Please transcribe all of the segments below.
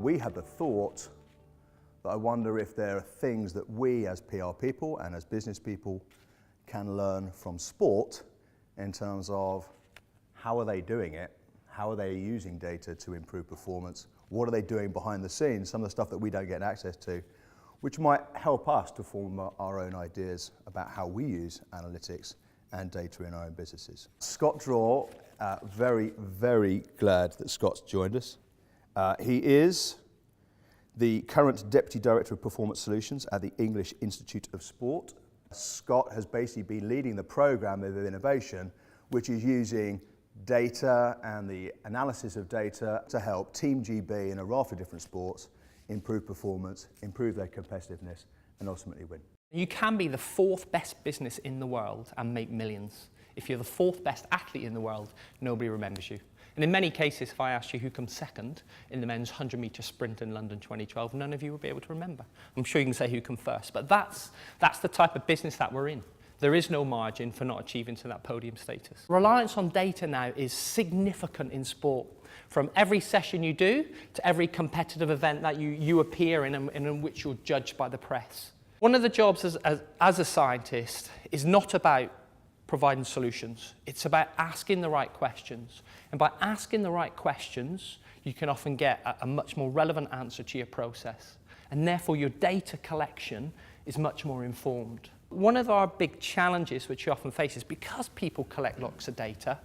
we had the thought that I wonder if there are things that we as PR people and as business people can learn from sport in terms of how are they doing it, how are they using data to improve performance, what are they doing behind the scenes, some of the stuff that we don't get access to, which might help us to form our own ideas about how we use analytics and data in our own businesses. Scott Draw, very, very glad that Scott's joined us. He is the current Deputy Director of Performance Solutions at the English Institute of Sport. Scott has basically been leading the program of innovation, which is using data and the analysis of data to help Team GB in a raft of different sports improve performance, improve their competitiveness, and ultimately win. You can be the fourth best business in the world and make millions. If you're the fourth best athlete in the world, nobody remembers you. And in many cases, if I asked you who comes second in the men's 100-metre sprint in London 2012, none of you would be able to remember. I'm sure you can say who comes first, but that's the type of business that we're in. There is no margin for not achieving to that podium status. Reliance on data now is significant in sport. From every session you do to every competitive event that you appear in and in which you're judged by the press. One of the jobs as a scientist is not about providing solutions. It's about asking the right questions. And by asking the right questions, you can often get a much more relevant answer to your process. And therefore, your data collection is much more informed. One of our big challenges which you often face is because people collect lots of data,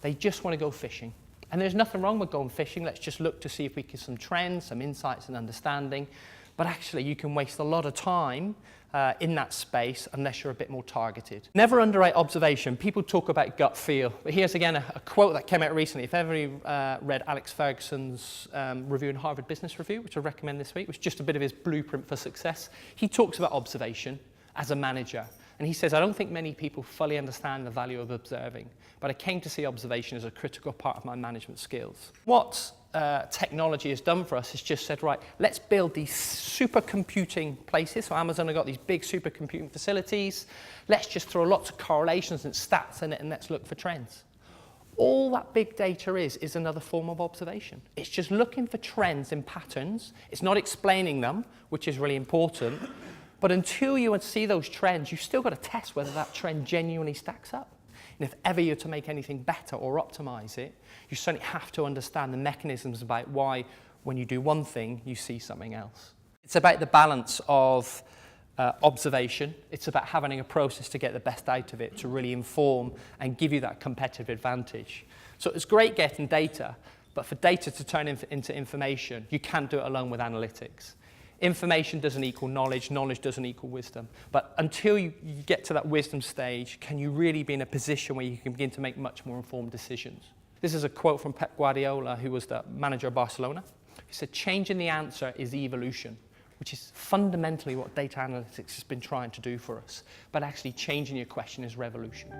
they just want to go fishing. And there's nothing wrong with going fishing. Let's just look to see if we get some trends, some insights and understanding. But actually, you can waste a lot of time in that space unless you're a bit more targeted. Never underrate observation. People talk about gut feel. But here's again a quote that came out recently. If ever you read Alex Ferguson's review in Harvard Business Review, which I recommend this week, which is just a bit of his blueprint for success, he talks about observation as a manager. And he says, I don't think many people fully understand the value of observing, but I came to see observation as a critical part of my management skills. What technology has done for us is just said, right, let's build these supercomputing places. So Amazon have got these big supercomputing facilities. Let's just throw lots of correlations and stats in it and let's look for trends. All that big data is another form of observation. It's just looking for trends and patterns. It's not explaining them, which is really important. But until you see those trends, you've still got to test whether that trend genuinely stacks up. And if ever you're to make anything better or optimize it, you certainly have to understand the mechanisms about why, when you do one thing, you see something else. It's about the balance of observation. It's about having a process to get the best out of it, to really inform and give you that competitive advantage. So it's great getting data, but for data to turn into information, you can't do it alone with analytics. Information doesn't equal knowledge, knowledge doesn't equal wisdom. But until you get to that wisdom stage, can you really be in a position where you can begin to make much more informed decisions? This is a quote from Pep Guardiola, who was the manager of Barcelona. He said, changing the answer is evolution, which is fundamentally what data analytics has been trying to do for us. But actually changing your question is revolution.